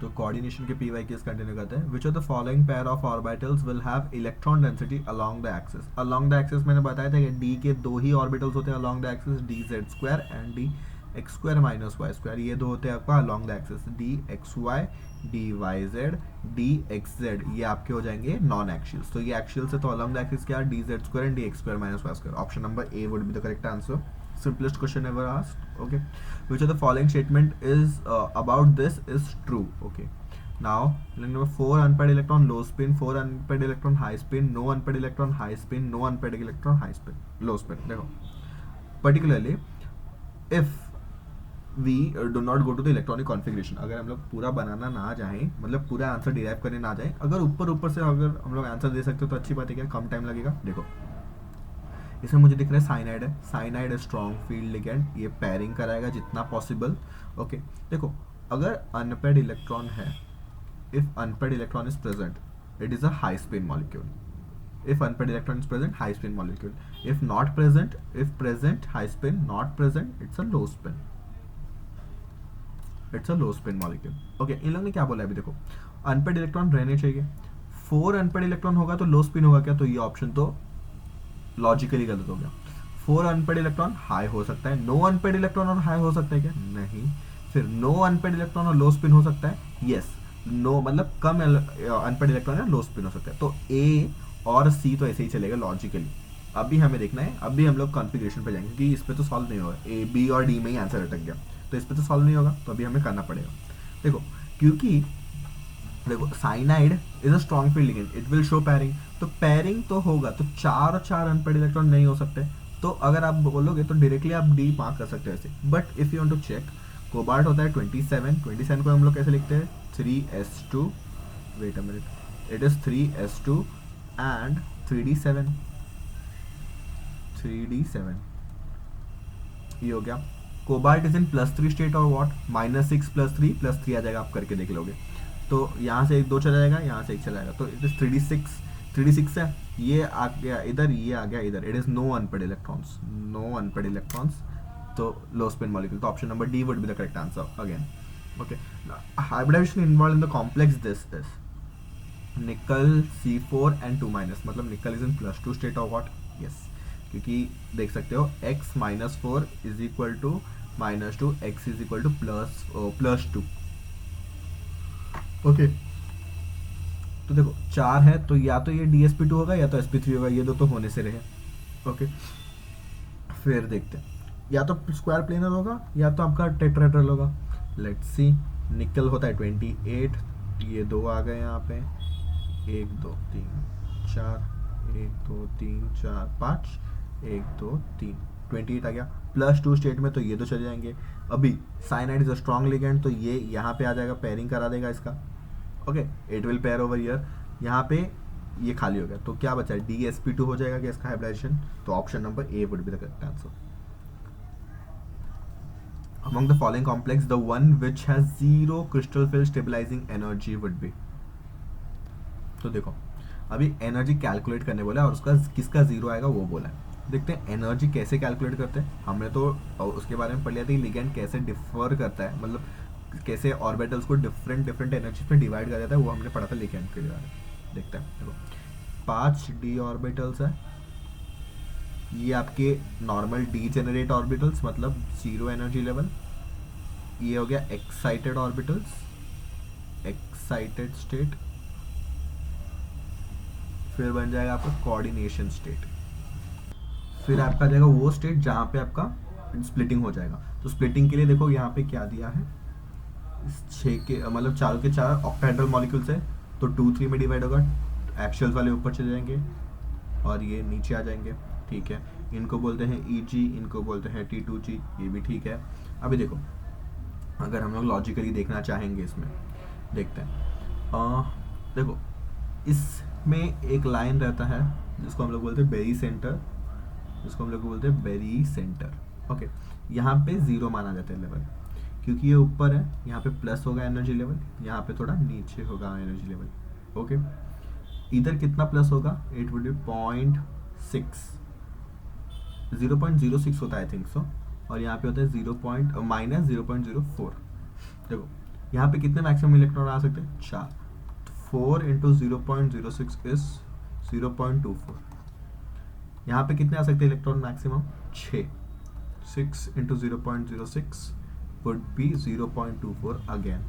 तो कोऑर्डिनेशन के P Y case continue करते हैं. विच of the following pair of orbitals will have electron density along the axis. Along the axis मैंने बताया था कि डी के दो ही ऑर्बिटल्स होते हैं along the axis, D Z square and D X square minus Y square. ये दो होते हैं आपका along the axis, D X Y, D Y Z, D X Z. ये आपके हो जाएंगे नॉन एक्शियल्स. तो ये एक्शियल से तो अलोंग द एक्सिस क्या, D Z square and D X square minus Y square. Option number A would be the correct answer. Simplest question ever asked. Okay, which of the following statement is about this is true? Okay, now number 4 unpaired electron low spin, 4 unpaired electron high spin, no unpaired electron high spin, no unpaired electron high spin, low spin. देखो particularly if we do not go to the electronic configuration, अगर हम लोग पूरा बनाना ना चाहें, मतलब पूरा answer derive करने ना जाए, अगर ऊपर से अगर हम लोग आंसर दे सकते हो तो अच्छी बात है. क्या कम टाइम लगेगा. देखो इसमें मुझे दिख रहा है साइनाइड है, साइनाइड है स्ट्रॉन्ग फील्ड लिगेंड, ये पैरिंग कराएगा जितना पॉसिबल. ओके देखो अगर अनपेड इलेक्ट्रॉन है, if unpaired electron is present it is a high spin molecule. if unpaired electron is present, high spin molecule. If not present, if present, high spin. Not present, it's a low spin. It's a low spin molecule. Okay, इन लोगों ने क्या बोला अभी देखो, unpaired electron रहने चाहिए. 4 unpaired electron होगा तो लो स्पिन होगा क्या, तो ये ऑप्शन तो लॉजिकली गलत हो गया. 4 अनपेड इलेक्ट्रॉन हाई हो सकता है, नो अनपेड इलेक्ट्रॉन और हाई हो सकता है क्या, नहीं. फिर नो अनपेड इलेक्ट्रॉन और लो स्पिन हो सकता है, यस. नो मतलब कम अनपेड इलेक्ट्रॉन या लो स्पिन हो सकता है. तो ए और सी तो ऐसे ही चलेगा लॉजिकली. अभी हमें देखना है, अभी हम लोग कॉन्फ़िगरेशन पे जाएंगे क्योंकि इस पे तो सॉल्व नहीं होगा. ए बी और डी में ही आंसर अटक गया, तो इस पे तो सॉल्व नहीं होगा, तो अभी हमें करना पड़ेगा. देखो क्योंकि देखो cyanide is a strong field ligand, it will show pairing. तो पैरिंग तो होगा, तो 4 अनपेड इलेक्ट्रॉन नहीं हो सकते. तो अगर आप बोलोगे तो डायरेक्टली आप डी मार्क कर सकते हो ऐसे. But if you want to check, cobalt होता है 27 को हम लोग कैसे लिखते हैं, 3s2, wait a minute, it is 3s2 and 3d7, ये हो गया. कोबाल्ट इज इन +3 स्टेट और व्हाट, -6 +3 आ जाएगा, आप करके देख लोगे. तो यहाँ से 1 2 चला जाएगा, यहाँ से 1 चला जाएगा, तो इट इज 3d6 है. ये आ गया इधर, ये आ गया इधर. It is no unpaired electrons, तो लो स्पिन मॉलिक्यूल. तो option number D would be the correct answer again. Okay, hybridization involve in the complex this is nickel C4 and 2-, मतलब nickel is in +2 state of what, yes. क्योंकि देख सकते हो x -4 is equal to -2, x is equal to +2. Okay, तो देखो 4 है तो या तो ये DsP2 होगा या तो sp3 होगा, ये दो तो होने से रहे. ओके, फिर देखते हैं, या तो स्क्वायर प्लेनर होगा या तो आपका टेट्राहेड्रल होगा. Let's see. निकल होता है 28, ये 2 आ गए यहाँ पे, 1 2 3 4, 1 2 3 4 5, 1 2 3, 28 आ गया. +2 स्टेट में तो ये तो चले जाएंगे. अभी cyanide is a strong ligand, तो ये यहाँ पे आ जाएगा, पेयरिंग करा देगा इसका. Okay, it will pair over here. यहाँ पे ये खाली हो गया, तो क्या बचा है, DsP2 हो जाएगा क्या इसका हाइब्रिडाइजेशन. तो option number A would be the correct answer. Among the following complex, the one which has 0 crystal field stabilizing energy would be. तो देखो अभी एनर्जी कैलकुलेट करने बोला है और उसका किसका 0 आएगा वो बोला है. देखते हैं एनर्जी कैसे कैलकुलेट करते हैं. हमने तो उसके बारे में पढ़ लिया था कि लिगेंड कैसे डिफर करता है, मतलब कैसे ऑर्बिटल्स को डिफरेंट एनर्जी में डिवाइड कर देता है, वो हमने पढ़ा था लिगेंड के बारे में. देखते हैं, देखो 5 d ऑर्बिटल्स है, ये आपके नॉर्मल डीजेनरेट ऑर्बिटल्स, मतलब 0 एनर्जी लेवल. ये हो गया एक्साइटेड ऑर्बिटल्स, एक्साइटेड स्टेट. फिर बन जाएगा आपका कोऑर्डिनेशन स्टेट. फिर आपका जाएगा वो स्टेट जहाँ पे आपका स्प्लिटिंग हो जाएगा. तो स्प्लिटिंग के लिए देखो यहाँ पे क्या दिया है, 6 के मतलब 4 के 4 ऑक्टाहेड्रल मॉलिक्यूल्स है, तो 2 3 में डिवाइड होगा. एक्शियल्स वाले ऊपर चले जाएंगे और ये नीचे आ जाएंगे. ठीक है, इनको बोलते हैं EG, इनको बोलते हैं T2G, ये भी ठीक है. अभी देखो अगर हम लोग लॉजिकली देखना चाहेंगे इसमें, देखते हैं. देखो इसमें एक लाइन रहता है जिसको हम लोग बोलते हैं बेरी सेंटर, ओके, यहाँ पे 0 माना जाता है लेवल, क्योंकि ये ऊपर है. यहाँ पे प्लस होगा एनर्जी लेवल, यहाँ पे थोड़ा नीचे होगा एनर्जी लेवल. ओके, इधर कितना प्लस होगा, इट वुड बी 0.06 होता है आई थिंक सो, और यहाँ पे होता है -0.04. देखो यहाँ पे कितने मैक्सिमम इलेक्ट्रॉन आ सकते हैं? 4। 4 इंटू 0.06 इज 0.24। यहाँ पे कितने आ सकते हैं electron maximum? 6। 6 into 0.06 would be 0.24 again.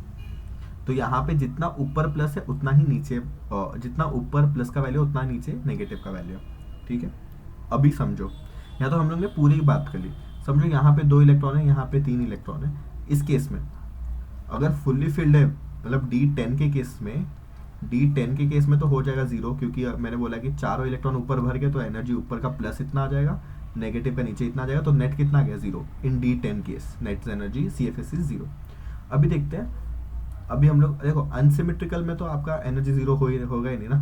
तो यहाँ पे जितना ऊपर प्लस है उतना ही नीचे, जितना ऊपर प्लस का वैल्यू उतना नीचे नेगेटिव का वैल्यू। ठीक है, अभी समझो, यहाँ तो हम लोग ने पूरी बात कर ली। समझो यहाँ पे 2 इलेक्ट्रॉन है, यहाँ पे 3 इलेक्ट्रॉन है। इस केस में अगर फुल्ली फिल्ड है, मतलब D10 के केस में, D10 के केस में तो हो जाएगा 0, क्योंकि मैंने बोला कि चारों इलेक्ट्रॉन ऊपर भर गए तो एनर्जी ऊपर का प्लस इतना आ जाएगा, नेगेटिव का नीचे इतना आ जाएगा, तो नेट कितना आ गया? 0 इन D10 case. Net energy CFS is 0। अभी देखते हैं, अभी हम लोग देखो अनसिमेट्रिकल में तो आपका एनर्जी 0 होगा ही नहीं ना,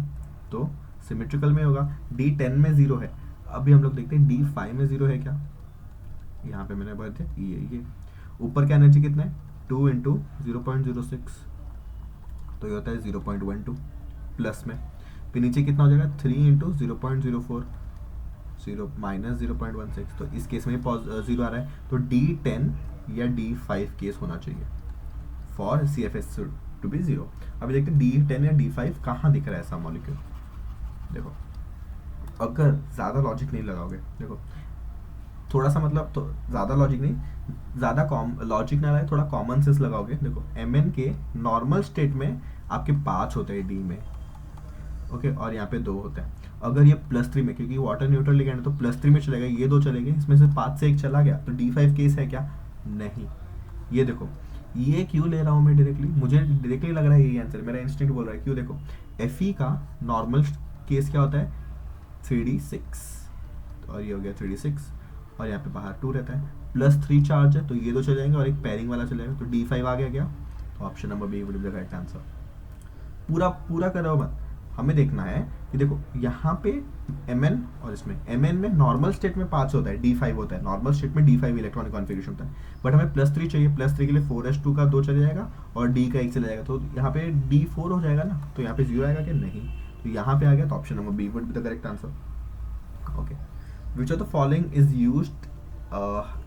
तो सिमेट्रिकल में होगा। D10 में 0 है। अभी हम लोग देखते हैं D5 में 0 है क्या? यहाँ पे मैंने बोला ये ऊपर का एनर्जी कितना है? 2 इंटू 0.06, तो ये होता है 0.12 प्लस में। फिर नीचे कितना हो जाएगा? 3 इंटू 0.04, माइनस 0.16, तो इस केस में 0 आ रहा है, तो D10 या D5 केस होना चाहिए फॉर CFS टू बी 0। अभी देखते हैं D10 या D5 कहाँ दिख रहा है ऐसा मॉलिक्यूल। देखो, अगर ज़्यादा लॉजिक नहीं लगाओगे, देखो थोड़ा सा, मतलब तो ज़्यादा लॉजिक नहीं, ज़्यादा लॉजिक ना लगाए, थोड़ा कॉमन सेंस लगाओगे। देखो Mn के नॉर्मल स्टेट में आपके 5 होते हैं D में, ओके, और यहाँ पे 2 होते हैं। अगर ये +3 में, क्योंकि वाटर न्यूट्रल लिगेंड है तो +3 में चलेगा, ये 2 चलेंगे, इसमें से 5 से 1 चला गया, तो D5 केस है क्या? नहीं। ये देखो, ये क्यों ले रहा हूँ मैं डायरेक्टली? मुझे डायरेक्टली लग रहा है यही आंसर, मेरा इंस्टिंक्ट बोल रहा है। क्यों? देखो Fe का नॉर्मल केस क्या होता है? 3d6, और ये हो गया 3d6, और यहाँ पे बाहर 2 रहता है, +3 चार्ज है, तो ये 2 चले जाएंगे और एक पेयरिंग वाला चलेगा, तो D5 आ गया क्या? तो option number B would be the right answer. पूरा करो मत, हमें देखना है कि देखो यहाँ पे Mn और इसमें Mn में नॉर्मल स्टेट में 5 होता है, D5 होता है, नॉर्मल स्टेट में D5 इलेक्ट्रॉनिक कॉन्फ़िगरेशन होता है, बट हमें +3 चाहिए। +3 के लिए 4s2 का 2 चले जाएगा और D का 1 चले जाएगा, तो यहाँ पे D4 हो जाएगा ना, तो यहाँ पे 0 आएगा क्या? नहीं, तो यहाँ पे आ गया, तो option number B would be the correct answer. Okay, which of the following is used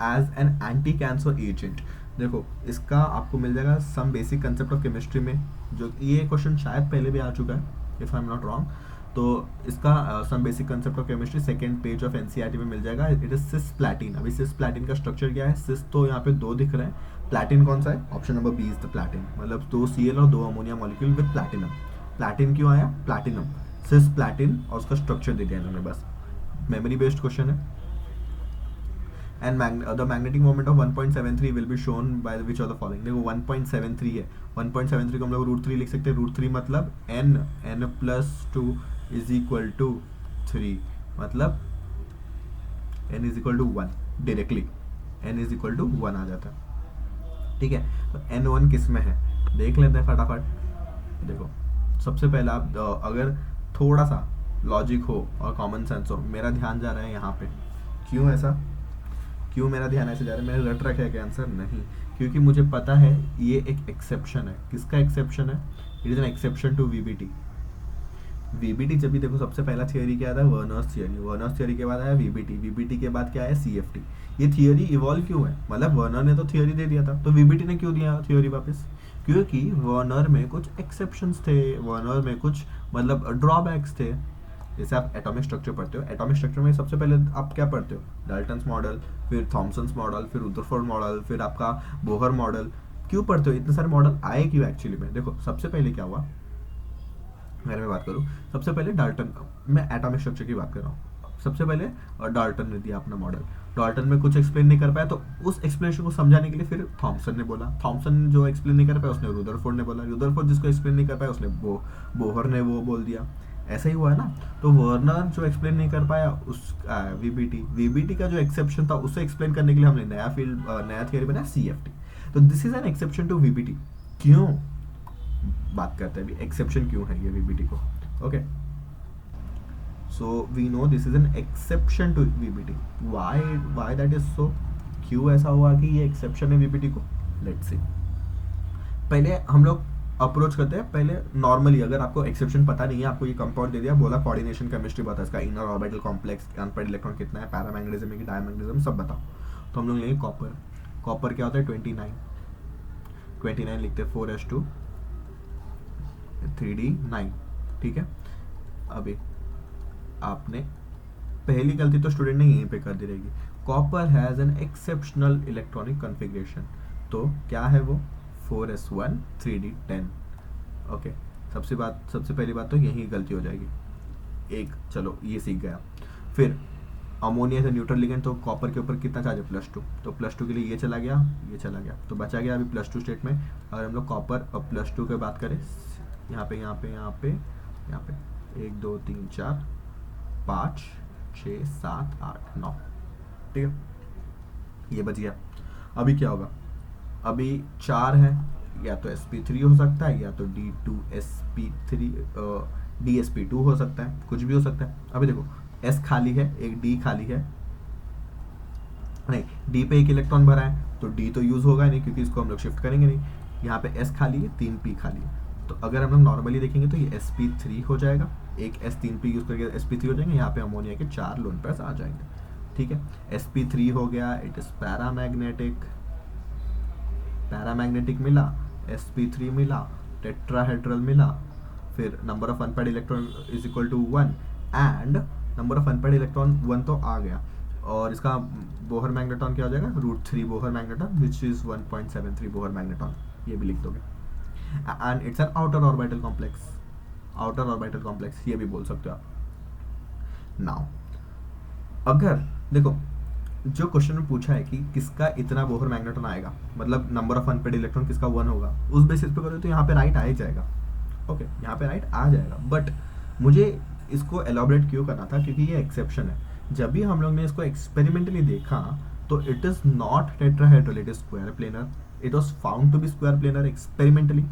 as an anti cancer agent? देखो इसका आपको मिल जाएगा some basic concept of chemistry में, जो ये क्वेश्चन शायद पहले भी आ चुका है if I am not wrong, तो इसका some basic concept of chemistry second page of NCERT में मिल जाएगा। It is cisplatin. अभी सिस प्लैटिन का स्ट्रक्चर क्या है? सिस तो यहाँ पे 2 दिख रहे हैं, प्लैटिन कौन सा है? Option number B is the platin, मतलब 2 Cl और 2 ammonia molecule with platinum. Platin क्यों आया? प्लैटिनम, सिस प्लैटिन, और उसका स्ट्रक्चर दे दिया इन्होंने, बस मेमोरी बेस्ड क्वेश्चन है। And the magnetic moment of 1.73 will be shown by which of the following? देखो 1.73 है, 1.73 को हम लोग √3 लिख सकते हैं। √3 मतलब n+2 इज इक्वल टू 3, मतलब n is equal to 1, directly n is equal to 1 आ जाता है। ठीक है, तो n1 किस में है देख लेते हैं फटाफट। देखो सबसे पहला आप अगर थोड़ा सा लॉजिक हो और कॉमन सेंस हो, मेरा ध्यान जा रहा है यहाँ पे। क्यों ऐसा? क्यों मेरा ध्यान ऐसे जा रहा है? मैंने रट रखा है क्या आंसर? नहीं, क्योंकि मुझे पता है ये एक एक्सेप्शन है। किसका एक्सेप्शन है? It is an exception to VBT. VBT जब भी देखो, सबसे पहला थियोरी क्या था? Werner's theory. वर्नर्स थियोरी के बाद आया वीबीटी। वीबीटी के बाद क्या आया? सीएफटी। ये थियोरी इवॉल्व क्यों है? मतलब वर्नर ने तो थियोरी दे दिया था, तो वीबीटी ने क्यों दिया थियोरी वापस? क्योंकि वर्नर में कुछ एक्सेप्शंस थे, वर्नर में कुछ मतलब ड्रॉबैक्स थे। जैसे आप एटॉमिक स्ट्रक्चर पढ़ते हो, एटॉमिक स्ट्रक्चर में सबसे पहले आप क्या पढ़ते हो? डाल्टन्स मॉडल, फिर थॉमसन्स मॉडल, फिर रुदरफोर्ड मॉडल, फिर आपका बोहर मॉडल। क्यों पढ़ते हो? इतने सारे मॉडल आए क्यों एक्चुअली में? देखो सबसे पहले क्या हुआ, अगर मैं बात करूँ, सबसे पहले डाल्टन, मैं एटॉमिक स्ट्रक्चर की बात कर रहा हूँ, सबसे पहले डाल्टन ने दिया अपना मॉडल। डाल्टन में कुछ एक्सप्लेन नहीं कर पाया, तो उस एक्सप्लेनेशन को समझाने के लिए फिर थॉमसन ने बोला। थॉमसन जो एक्सप्लेन नहीं कर पाया उसने रुदरफोर्ड ने बोला। रुदरफोर्ड जिसको एक्सप्लेन नहीं कर पाया उसने बोहर ने वो बोल दिया। ऐसा ही हुआ है ना। तो वर्नर जो एक्सप्लेन नहीं कर पाया उस वीबीटी का जो एक्सेप्शन था उसे एक्सप्लेन करने के लिए हमने नया थियरी बनाया सीएफटी। तो this is an exception to VBT. क्यों बात करते हैं अभी एक्सेप्शन क्यों है ये वीबीटी को? Okay, so we know this is an exception to VBT. Why that is so? क्यों ऐसा हुआ कि ये एक्सेप्शन है वीबीटी को? Let's see. पहले हम लोग अप्रोच करते हैं पहले नॉर्मली। अगर आपको एक्सेप्शन पता नहीं है, आपको ये कंपाउंड दे दिया, बोला कोऑर्डिनेशन केमिस्ट्री बता, इसका inner orbital complex, unpaired electron कितना है, पैरामैग्नेटिज्म है कि डायमैग्नेटिज्म, सब बताओ। तो हम लोग लेंगे कॉपर। कॉपर क्या होता है? 29। 29 लिखते 4s2 3d9, ठीक है। अभी आपने पहली गलती तो स्टूडेंट ने यहीं पे कर दी रहेगी, copper has an exceptional electronic configuration, तो क्या है वो 4s1 3d10, ओके। सबसे पहली बात तो यही गलती हो जाएगी, एक चलो ये सीख गया। फिर अमोनिया से न्यूट्रल लिगेंड, तो कॉपर के ऊपर कितना चार्ज है +2, तो +2 के लिए ये चला गया, ये चला गया, तो बचा गया अभी +2 स्टेट में। अगर हम लोग कॉपर और +2 की बात करें, यहाँ पे 1 2 3 4 5 6 7 8 9, ठीक है, ये बच गया। अभी क्या होगा, अभी 4 है, या तो sp3 हो सकता है, या तो d2sp3 dsp2 हो सकता है, कुछ भी हो सकता है। अभी देखो s खाली है, एक d खाली है, नहीं d पे एक इलेक्ट्रॉन भरा है, तो d तो यूज होगा नहीं क्योंकि इसको हम लोग शिफ्ट करेंगे नहीं। यहाँ पे s खाली है, 3p खाली है, तो अगर हम लोग नॉर्मली देखेंगे तो ये sp3 हो जाएगा, एक s 3p यूज करके sp3 हो जाएंगे, यहाँ पे अमोनिया के 4 लोन पेयर्स आ जाएंगे, ठीक है। sp3 हो गया, इट इज पैरामैग्नेटिक मिला, sp3 मिला, टेट्राहेड्रल मिला, फिर number of unpaired electron is equal to 1, and number of unpaired electron 1 तो आ गया, और इसका बोहर मैग्नेटॉन क्या हो जाएगा, √3 Bohr magneton, which is 1.73 Bohr magneton, ये भी लिख दोगे। And it's an outer orbital complex, ये भी बोल सकते हो आप। नाउ अगर देखो जो क्वेश्चन में पूछा है कि किसका इतना बोहर मैग्नेटॉन आएगा, मतलब नंबर ऑफ अनपेयर्ड इलेक्ट्रॉन किसका 1 होगा, उस बेसिस पे करो तो यहाँ पे राइट आ ही जाएगा, ओके, यहाँ पे राइट आ जाएगा। बट मुझे इसको एलॉबरेट क्यों करना था, क्योंकि ये एक्सेप्शन है। जब भी हम लोग ने इसको एक्सपेरिमेंटली देखा तो it is not tetrahedral, it is square planar, it was found to be square planar experimentally.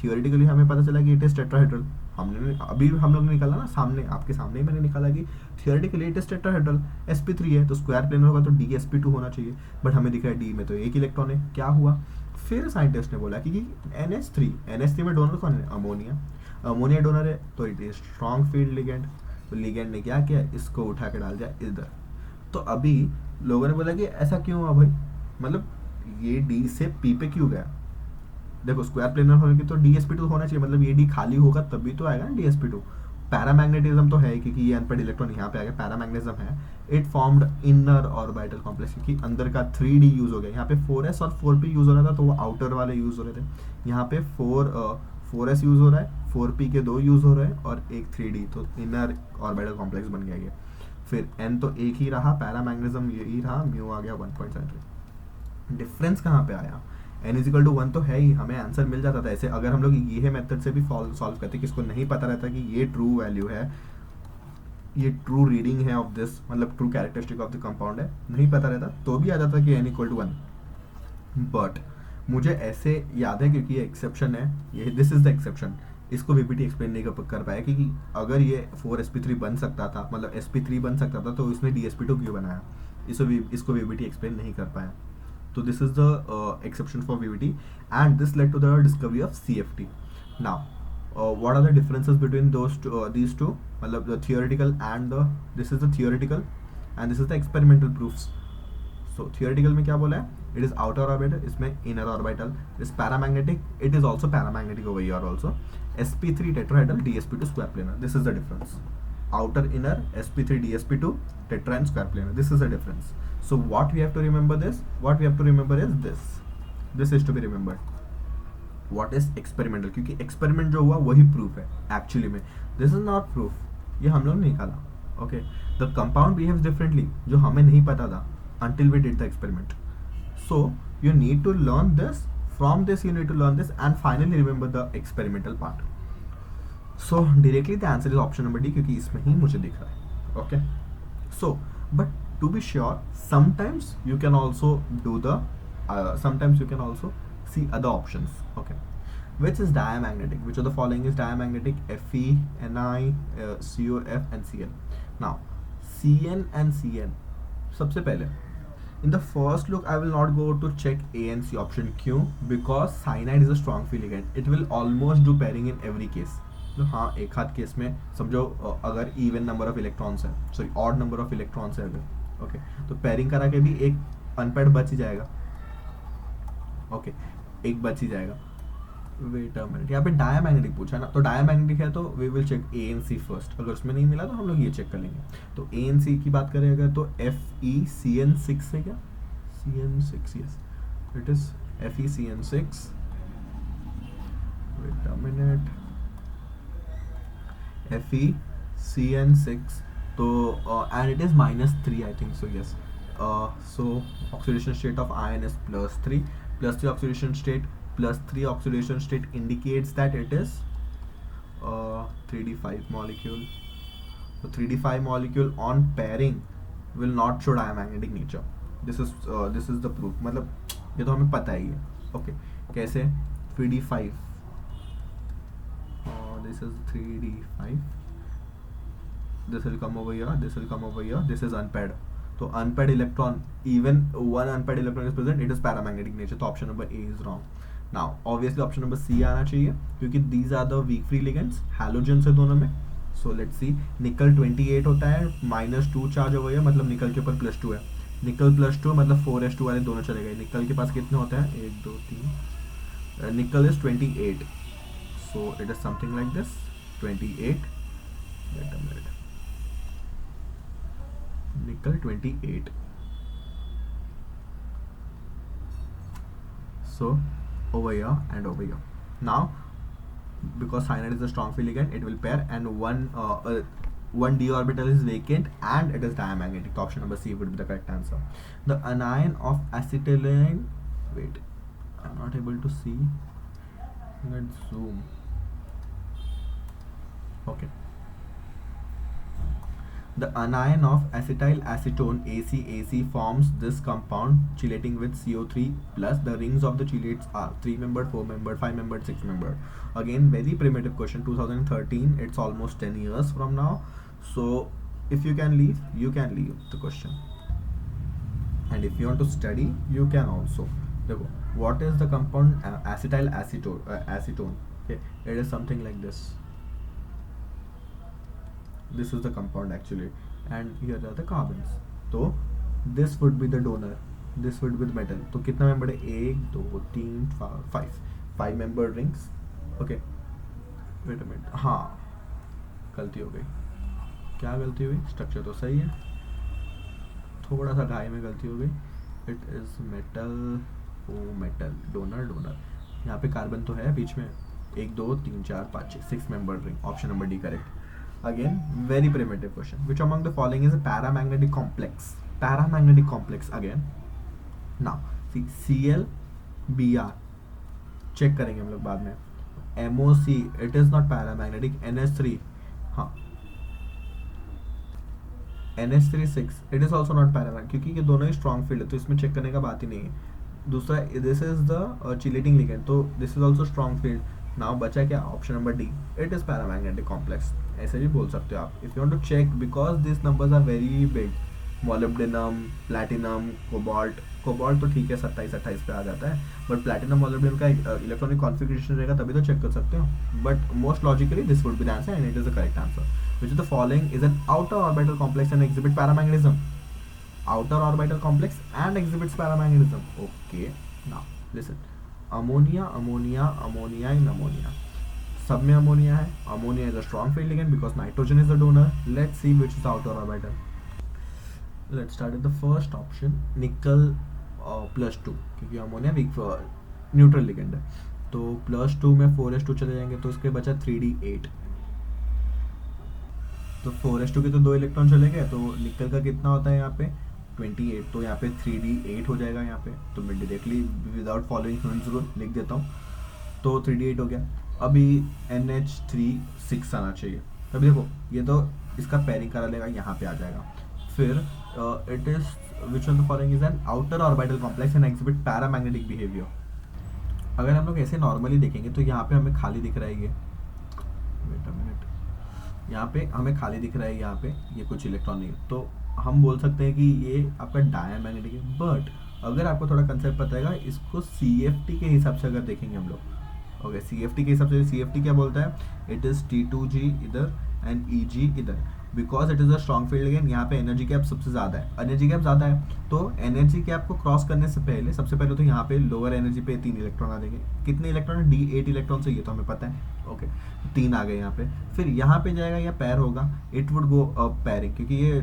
Theoretically हमें पता चला कि इट इज टेट्राहेड्रल, हमने अभी हम लोग ने निकाला ना, सामने आपके सामने ही मैंने निकाला कि theoretically it is tetrahedral, sp3 है तो स्क्वायर प्लेनर होगा तो dsp2 होना चाहिए, बट हमें दिखा है d में तो एक इलेक्ट्रॉन है, क्या हुआ। फिर साइंटिस्ट ने बोला कि NH3 में डोनर कौन है, अमोनिया डोनर है, तो it is strong field ligand, तो लिगेंड ने क्या किया, इसको उठा के डाल दिया इधर। तो अभी लोगों ने बोला कि ऐसा क्यों हुआ भाई, मतलब ये d से p पे क्यों गया। देखो स्क्वायर प्लेनर होने की तो dsp2 होना चाहिए, मतलब ये d खाली होगा तभी तो आएगा ना dsp2। पैरामैग्नेटिज्म तो है क्योंकि ये अनपेयर्ड इलेक्ट्रॉन यहाँ पे आ गया, पैरामैग्नेटिज्म है। It formed inner orbital complex, क्योंकि अंदर का 3d यूज हो गया, यहाँ पे 4s और 4p यूज हो रहा था, तो वो आउटर वाले यूज हो रहे थे। यहाँ पे 4s यूज हो रहा है, 4p के 2 यूज हो रहे हैं और एक 3d, तो इनर ऑर्बिटल कॉम्प्लेक्स बन गया ये। फिर n तो एक ही रहा, पैरामैग्नेटिज्म यही रहा, म्यू आ गया 1.73। डिफरेंस कहाँ पे आया, n इज इक्वल टू 1 तो है ही, हमें आंसर मिल जाता था ऐसे। अगर हम लोग ये मेथड से भी सॉल्व करते, किसको नहीं पता रहता कि ये ट्रू वैल्यू है, ये ट्रू रीडिंग है ऑफ दिस, मतलब true characteristic of the compound है, नहीं पता रहता तो भी आ जाता कि n इक्वल टू 1। बट मुझे ऐसे याद है क्योंकि ये एक्सेप्शन है, ये दिस इज द एक्सेप्शन, इसको वीपीटी एक्सप्लेन नहीं कर पाया क्योंकि अगर ये 4sp3 बन सकता था, मतलब sp3 बन सकता था, तो इसने dsp2 क्यों बनाया, इसको वीपीटी एक्सप्लेन नहीं कर पाया। So this is the exception for VVT, and this led to the discovery of CFT. Now, what are the differences between these two? मतलब the theoretical and this is the theoretical and this is the experimental proofs. So theoretical में क्या बोला है? It is outer orbital, इसमें inner orbital. Is paramagnetic, it is also paramagnetic over here also. sp3 tetrahedral, dsp2 square planar. This is the difference. Outer inner sp3 dsp2 tetra and square planar. This is the difference. So what we have to remember is this. This is to be remembered. What is experimental? क्योंकि experiment जो हुआ वही proof है actually में. This is not proof. ये हम लोग ने निकाला. Okay. The compound behaves differently, जो हमें नहीं पता था until we did the experiment. So you need to learn this. From this you need to learn this and finally remember the experimental part. So directly the answer is option number D, क्योंकि इसमें ही मुझे दिख रहा है. Okay. So but to be sure, sometimes you can also do the sometimes you can also see other options. Okay. Which is diamagnetic? Which of the following is diamagnetic? Fe, Ni, COF and Cn. Now Cn and Cn, सबसे पहले in the first look I will not go to check A and C option. क्यों? Because cyanide is a strong field ligand. It will almost do pairing in every case. तो हाँ, एक हाथ case में समझो अगर इवन नंबर ऑफ इलेक्ट्रॉन्स है, sorry odd number of electrons है अगर, ओके, तो पेयरिंग करा के भी एक अनपेयर्ड बच ही जाएगा. ओके, एक बच ही जाएगा। वेट अ मिनट, यहाँ पे डायमैग्नेटिक पूछा ना, तो डायमैग्नेटिक है तो we will check A N C first, अगर उसमें नहीं मिला तो हम लोग ये चेक कर लेंगे। तो ए एन सी की बात करें अगर, तो F E C N six है क्या, C N six, yes it is F E C N six. Wait a minute, F E C N six, तो and it is -3 I think so, yes. So oxidation state of iron is +3. +3 oxidation state, +3 oxidation state indicates that it is 3d5 molecule. So 3d5 molecule on pairing will not show diamagnetic nature. This is the proof. मतलब ये तो हमें पता ही है। Okay, कैसे 3d5, this is 3d5, this will come over here, this will come over here, this is unpaired. तो unpaired electron, even one unpaired electron is present, it is paramagnetic nature, तो option number A is wrong. Now obviously option number C आना चाहिए, क्योंकि these are the weak free ligands, halogens है दोनों में। So let's see, निकल 28 होता है, -2 चार्ज हो गया, मतलब निकल के ऊपर +2 है, निकल +2 मतलब 4s2 वाले दोनों चले गए। निकल के पास कितने होते हैं, 1 2 3, निकल is 28, so it is something like this 28, wait a minute, nickel 28, so over here and over here. Now because cyanide is a strong free ligand, it will pair, and one d orbital is vacant and it is diamagnetic. So option number C would be the correct answer. The anion of acetylene, wait, I'm not able to see, let's zoom. Okay, the anion of acetyl acetone ACAC forms this compound chelating with CO3 plus. The rings of the chelates are 3-membered, 4-membered, 5-membered, 6-membered. Again, very primitive question, 2013, it's almost 10 years from now. So if you can leave, you can leave the question, and if you want to study, you can also. देखो, what is the compound acetyl acetone? Okay, it is something like this. This is the compound actually, and here are the carbons. So this would be the donor, this would be the metal. तो कितना member है, 1 2 3 5 membered rings. Okay, wait a minute, हाँ गलती हो गई, क्या गलती हुई, स्ट्रक्चर तो सही है, थोड़ा सा घाई में गलती हो गई। It is metal, o metal, donor, यहाँ पे कार्बन तो है बीच में, 1 2 3 4 5 6, 6 membered ring, option number D correct. Again, very primitive question. Which among the following is a paramagnetic complex? Paramagnetic complex again. Now, see Cl, Br. Check करेंगे हम लोग बाद में. MOC, it is not paramagnetic. NH3, हाँ. NH3 6, it is also not paramagnetic, क्योंकि ये दोनों ही strong field है, तो इसमें check करने का बात ही नहीं है। दूसरा, this is the chelating ligand, तो this is also strong field. Now बचा क्या, option number D, it is paramagnetic complex, ऐसे भी बोल सकते हो आप if you want to check, because this numbers are very big. Molybdenum, platinum, cobalt तो ठीक है 27-28 पे आ जाता है, बट प्लैटिनम मोलिब्डेनम का इलेक्ट्रॉनिक कॉन्फ़िगरेशन रहेगा तभी तो चेक कर सकते हो। But most logically this would be the answer and it is the correct answer. Which of the following is an outer orbital complex and exhibit paramagnetism? Outer orbital complex and exhibits paramagnetism. Okay, now listen, ammonia, ammonia, ammonia in ammonia, सब में ammonia है। Ammonia is a strong field ligand because nitrogen is the donor. Let's see which is outer orbital. Let's start with the first option, निकल +2, क्योंकि ammonia week neutral ligand है, तो +2 में 4s2 चले जाएंगे, तो इसके बचा 3d8, तो 4s2 के तो 2 इलेक्ट्रॉन चले गए, तो निकल का कितना होता है यहाँ पे 28, तो यहाँ पे 3d8 हो जाएगा यहाँ पे, तो मैं directly without following humans rule लिख देता हूँ, तो 3d8 हो गया। अभी NH3 6 आना चाहिए, अभी देखो ये तो इसका पेयरिंग करा लेगा, यहाँ पे आ जाएगा। फिर it is which of the following is an outer orbital complex and exhibit paramagnetic behaviour. अगर हम लोग ऐसे नॉर्मली देखेंगे तो यहाँ पे हमें खाली दिख रहा है, ये वेट अ मिनट, यहाँ पे हमें खाली दिख रहा है, यहाँ पे ये कुछ इलेक्ट्रॉन नहीं है, तो हम बोल सकते हैं कि ये आपका डायमैग्नेटिक है। बट अगर आपको थोड़ा कंसेप्ट पता है, इसको CFT के हिसाब से अगर देखेंगे हम लोग, ओके CFT के हिसाब से, CFT क्या बोलता है, इट इज T2G इधर एंड EG इधर, because it is a strong field ligand, यहाँ पे एनर्जी गैप सबसे ज़्यादा है, एनर्जी गैप ज़्यादा है, तो एनर्जी गैप को क्रॉस करने से पहले सबसे पहले तो यहाँ पे लोअर एनर्जी पे 3 इलेक्ट्रॉन आ जाएंगे। कितने इलेक्ट्रॉन है? डी 8 इलेक्ट्रॉन से, ये तो हमें पता है। ओके, 3 आ गए यहाँ पे। फिर यहाँ पे जाएगा या पैर होगा, it would go up pairing, क्योंकि ये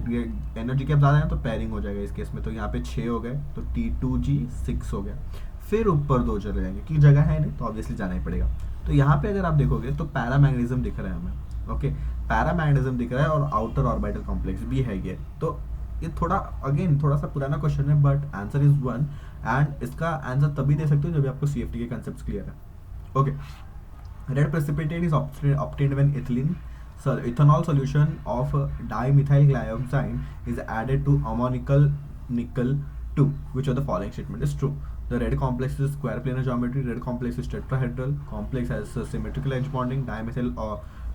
एनर्जी गैप ज़्यादा है तो पैरिंग हो जाएगा इस केस में। तो यहाँ पे 6 हो गए, तो T2G6 हो गया। फिर ऊपर 2 चले जाएंगे, कि जगह है नहीं तो ऑब्वियसली जाना ही पड़ेगा। तो यहाँ पे अगर आप देखोगे तो पैरामैग्नेटिज्म दिख रहा है हमें। ओके, पैरामैग्नेटिज्म दिख रहा है और आउटर ऑर्बिटल कॉम्प्लेक्स भी है ये। तो ये थोड़ा अगेन थोड़ा सा पुराना क्वेश्चन है, बट आंसर इज 1, एंड इसका आंसर तभी दे सकते हो जब आपको CFT के कंसेप्ट क्लियर है। Okay, red precipitate is obtained when ethanol solution of dimethyl glycosine is added to ammonical nickel 2, which of the following statement is true? The red complex is square planar geometry, red complex is tetrahedral, complex has symmetrical edge bonding, dimethyl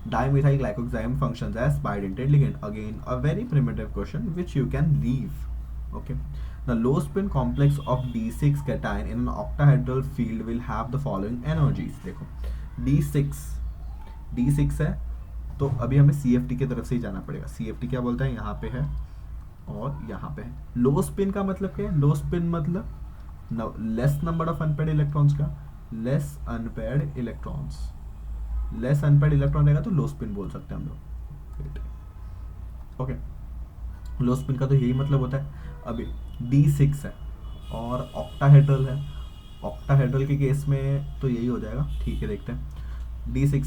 glycosine functions as bidentate ligand. Again, a very primitive question which you can leave. Okay, the low spin complex of D6 cation in an octahedral field will have the following energies. देखो D6 है, तो अभी हमें CFT की तरफ से ही जाना पड़ेगा। CFT क्या बोलता है? यहाँ पे है और यहाँ पे है। लो स्पिन का मतलब क्या है? लो स्पिन मतलब less number of unpaired electrons का, लेस अनपेयर्ड इलेक्ट्रॉन रहेगा तो लो स्पिन बोल सकते हैं हम लोग। ओके, लो स्पिन का तो यही मतलब होता है। अभी D6 है और ऑक्टाहेड्रल है, ऑक्टाहेड्रल के केस में तो यही हो जाएगा। ठीक है, देखते हैं। D6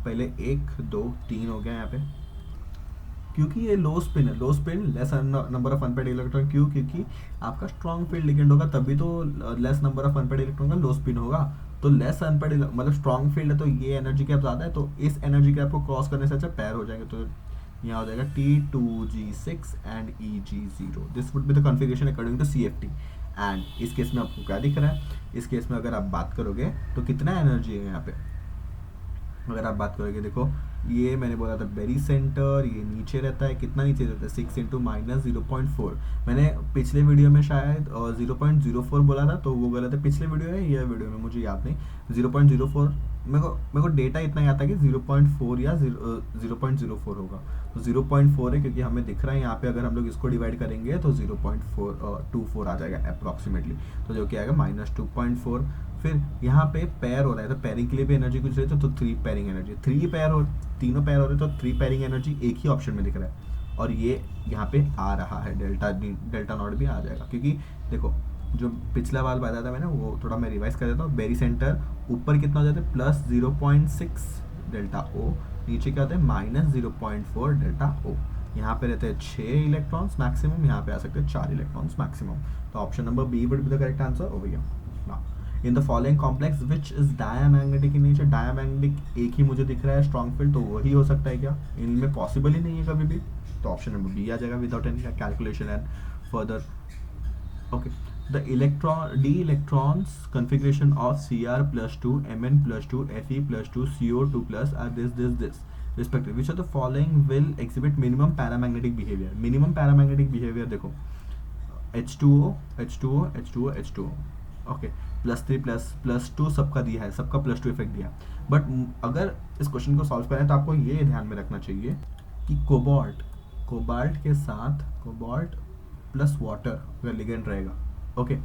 पहले 1 2 3 हो गया यहाँ पे, क्योंकि ये लो स्पिन है। लो spin, less number of unpaired electron, क्यों? क्योंकि आपका स्ट्रॉन्ग फील्ड लिगेंड होगा तभी तो less number of unpaired electron का लो स्पिन होगा। तो लेस अनपेयर्ड मतलब स्ट्रॉन्ग फील्ड है तो ये एनर्जी गैप ज़्यादा है, तो इस एनर्जी गैप को क्रॉस करने से अच्छा पैर हो जाएंगे। तो यहाँ हो जाएगा T2G6 and EG0। This would be the configuration according to CFT। And इस केस में आपको क्या दिख रहा है? इस केस में अगर आप बात करोगे तो कितना एनर्जी है यहाँ पे? अगर आप बात करोगे, देखो ये मैंने बोला था बेरी सेंटर, ये नीचे रहता है। कितना नीचे रहता है? 6 इंटू माइनस 0.4। मैंने पिछले वीडियो में शायद 0.04 बोला था, तो वो गलत है। पिछले वीडियो है या वीडियो में मुझे याद नहीं। 0.04 मेरे को डेटा इतना याद था कि 0.4 या 0.04 होगा। तो 0.4 है क्योंकि हमें दिख रहा है यहाँ पे। अगर हम लोग इसको डिवाइड करेंगे तो 0.424 आ जाएगा अप्रॉक्सीमेटली, तो जो कि आएगा -2.4। फिर यहाँ पे पैर हो रहा है, तो पैरिंग के लिए भी एनर्जी कुछ रही है, तो 3 पैरिंग एनर्जी, तीनों पैर हो रहे, तो 3 पैरिंग एनर्जी एक ही ऑप्शन में दिख रहा है। और ये यहाँ पे आ रहा है, डेल्टा नॉट भी आ जाएगा, क्योंकि देखो जो पिछला बार बताया था मैंने वो थोड़ा मैं रिवाइज कर देता हूँ। बेरी सेंटर ऊपर कितना हो जाता है? +0.6 डेल्टा O, नीचे क्या होता है? -0.4 डेल्टा O। यहाँ पे रहते हैं 6 इलेक्ट्रॉन्स मैक्सिमम, यहाँ पे आ सकते हैं 4 इलेक्ट्रॉन्स मैक्सिमम। तो option number B would be the correct answer over here. In the following complex which is diamagnetic in nature, diamagnetic एक ही मुझे दिख रहा है स्ट्रॉन्ग फील्ड, तो वही हो सकता है क्या? इनमें पॉसिबल ही नहीं है कभी भी, तो ऑप्शन नंबर बी आ जाएगा without any calculation and further. Okay, the D electrons configuration of Cr+2, Mn+2, Fe+2, CO2+ are this respectively. Which of the following will exhibit minimum paramagnetic behavior? minimum paramagnetic behavior देखो, H2O, okay, +3 +2 सबका दिया है, सबका +2 effect दिया। But अगर इस question को solve करें तो आपको ये ध्यान में रखना चाहिए कि कोबाल्ट के साथ कोबाल्ट प्लस वाटर अगर लिगेंड रहेगा, ओके,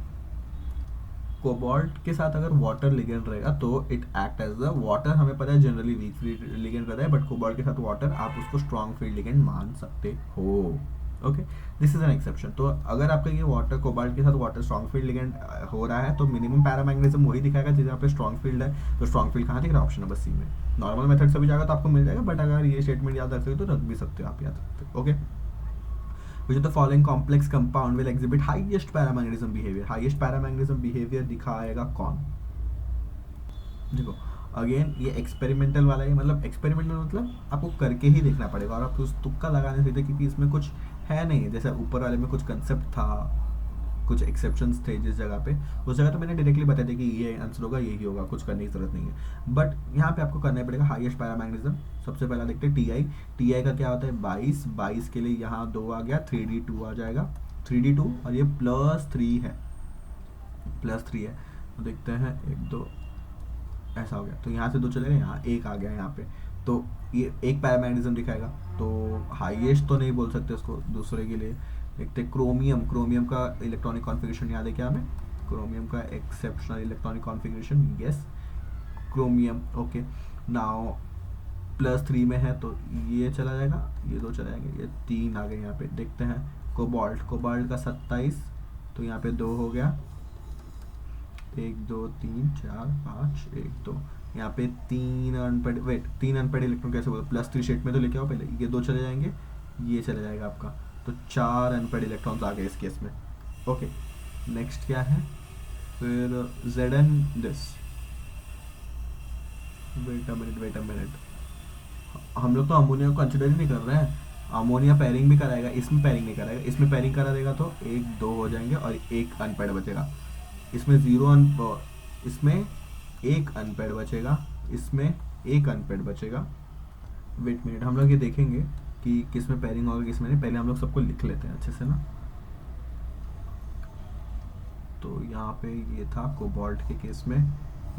कोबाल्ट के साथ अगर वाटर लिगेंड रहेगा तो it act as the water, हमें पता है जनरली वीक फील्ड लिगेंड रहता है, बट कोबाल्ट के साथ वाटर आप उसको स्ट्रॉन्ग फील्ड लिगेंड मान सकते हो। Okay, this is an exception. तो अगर आपका ये वाटर कोबाल्ट के साथ वाटर स्ट्रॉन्ग फील्ड लिगेंड हो रहा है तो मिनिमम पैरामैग्नेटिज्म वही दिखाएगा जहाँ पे स्ट्रॉन्ग फील्ड है। तो स्ट्रॉन्ग फील्ड कहाँ दिख रहा है? ऑप्शन नंबर सी में। नॉर्मल मेथड से भी जाएगा तो आपको मिल जाएगा, बट अगर ये स्टेटमेंट याद रख सकते हो तो रख भी सकते हो आप, याद रख सकते हो। Okay, which of the following complex compound will exhibit highest paramagnetism behavior? highest paramagnetism behavior दिखाएगा कौन? देखो अगेन ये एक्सपेरिमेंटल वाला है, मतलब एक्सपेरिमेंटल मतलब आपको करके ही देखना पड़ेगा और आप उस तुक्का लगाने से, क्योंकि इसमें कुछ है नहीं। जैसे ऊपर वाले में कुछ कंसेप्ट था, कुछ एक्सेप्शंस थे जिस जगह पे, उस जगह तो मैंने डायरेक्टली बता दिया कि ये आंसर होगा, यही होगा, कुछ करने की जरूरत नहीं है। बट यहाँ पे आपको करना पड़ेगा हाईएस्ट पैरामैग्नेटिज्म। सबसे पहला देखते हैं टी आई का क्या होता है? 22 के लिए यहाँ 2 आ गया, 3d2 आ जाएगा, 3d2 और ये +3 है, तो देखते हैं 1 2 ऐसा हो गया, तो यहाँ से 2 चलेगा, यहाँ 1 आ गया यहाँ पे, तो ये एक पैरामैग्नेटिज्म दिखाएगा। तो हाईएस्ट तो नहीं बोल सकते उसको, दूसरे के लिए देखते क्रोमियम। क्रोमियम का इलेक्ट्रॉनिक कॉन्फ़िगरेशन याद है क्या हमें? क्रोमियम का exceptional electronic configuration, yes chromium. Okay, now +3 में है तो ये चला जाएगा, ये 2 चला जाएंगे, ये 3 आ गए यहाँ पे। देखते हैं कोबाल्ट, कोबाल्ट का 27, तो यहाँ पे 2 हो गया, 1 2 3 4 5 1 2, यहाँ पे 3 अनपेड, वेट 3 अनपेड इलेक्ट्रॉन कैसे बोलते? +3 स्टेट में तो लेके आओ पहले, ये 2 चले जाएंगे, ये चला जाएगा आपका, तो 4 अनपेड इलेक्ट्रॉन्स आ गए इस केस में। ओके, नेक्स्ट क्या है फिर? Zn this, wait a minute, हम लोग तो अमोनिया को कंसिडर ही नहीं कर रहे हैं। अमोनिया पैरिंग भी कराएगा, इसमें पैरिंग नहीं कराएगा। इसमें पैरिंग करा देगा तो 1 2 हो जाएंगे और एक अनपेड बचेगा। इसमें इसमें एक अनपेड बचेगा, इसमें एक अनपेड बचेगा। वेट मिनट, हम लोग ये देखेंगे कि किस में पैरिंग होगा किस में नहीं। पहले हम लोग सबको लिख लेते हैं अच्छे से ना। तो यहाँ पे ये था कोबाल्ट के केस में,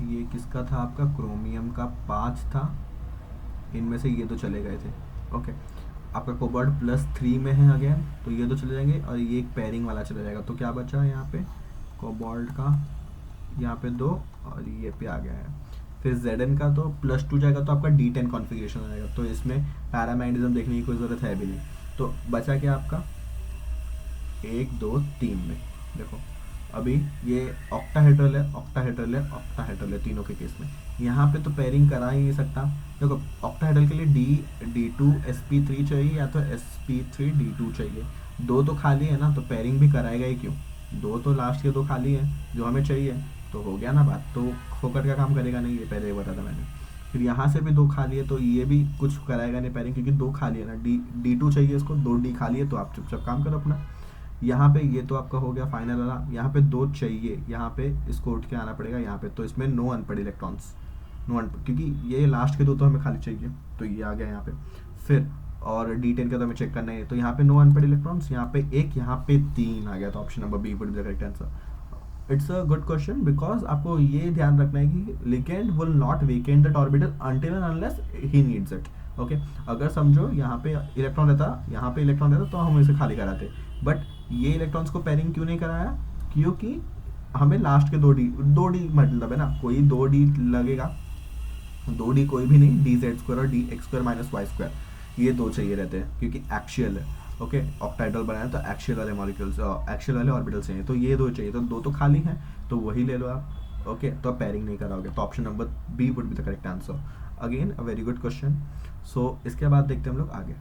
ये किसका था आपका? क्रोमियम का 5 था, इनमें से ये तो चले गए थे। ओके, आपका कोबाल्ट +3 में है अगेन, तो ये तो चले जाएंगे और ये एक पैरिंग वाला चला जाएगा। तो क्या बचा यहाँ पे? कोबाल्ट का यहाँ पे 2 और ये पे आ गया है। फिर Zn का तो +2 जाएगा तो आपका D10 कॉन्फ़िगरेशन आ जाएगा, तो इसमें पैरामैग्नेटिज्म देखने की कोई ज़रूरत है भी नहीं। तो बचा क्या आपका? 1 2 3 में देखो, अभी ये ऑक्टाहेड्रल है, ऑक्टाहेड्रल है, ऑक्टाहेड्रल है तीनों के केस में। यहाँ पे तो पैरिंग करा ही नहीं सकता। देखो ऑक्टाहेड्रल के लिए D2 sp3 चाहिए या तो sp3 D2 चाहिए। 2 तो खाली है ना, तो पैरिंग भी कराएगा ही क्यों? 2 तो लास्ट के 2 खाली है जो हमें चाहिए, तो हो गया ना बात। तो फोकट का काम करेगा नहीं, ये पहले ही बता था मैंने। फिर यहाँ से भी 2 खाली है तो ये भी कुछ कराएगा नहीं पैरिंग, क्योंकि 2 खाली है ना। D2 चाहिए इसको, 2 D खाली है, तो आप चुपचाप काम करो अपना। यहाँ पे ये तो आपका हो गया फाइनल वाला। यहाँ पे 2 चाहिए, यहाँ पे इसको उठ के आना पड़ेगा यहाँ पे, तो इसमें no unpaired electrons, no unpaired, क्योंकि ये लास्ट के 2 तो हमें खाली चाहिए, तो ये आ गया यहाँ पे। फिर और D10 का तो हमें चेक करना है, तो यहाँ पे नो अनपेड इलेक्ट्रॉन्स, यहाँ पे 1, यहाँ पे 3 आ गया, तो option number B would be the correct answer. It's a good question, because आपको ये ध्यान रखना है कि ligand will not weaken that orbital until and unless he needs it. Okay, अगर समझो यहाँ पे इलेक्ट्रॉन रहता, यहाँ पे इलेक्ट्रॉन रहता, तो हम इसे खाली कराते, बट ये इलेक्ट्रॉन्स को पैरिंग क्यों नहीं कराया? क्योंकि हमें लास्ट के 2D मतलब है ना, कोई 2D लगेगा, 2D कोई भी नहीं, dz² और dx² - y², ये 2 चाहिए रहते हैं क्योंकि एक्शियल है। ओके, ऑक्टाहेड्रल बनाया तो एक्शियल वाले मॉलिक्यूल्स, एक्शियल वाले ऑर्बिटल चाहिए, तो ये 2 चाहिए, तो 2 तो खाली हैं, तो वही ले लो आप। ओके, तो आप पैरिंग नहीं कराओगे, तो option number B would be the correct answer. Again a very good question. So इसके बाद देखते हैं हम लोग आगे।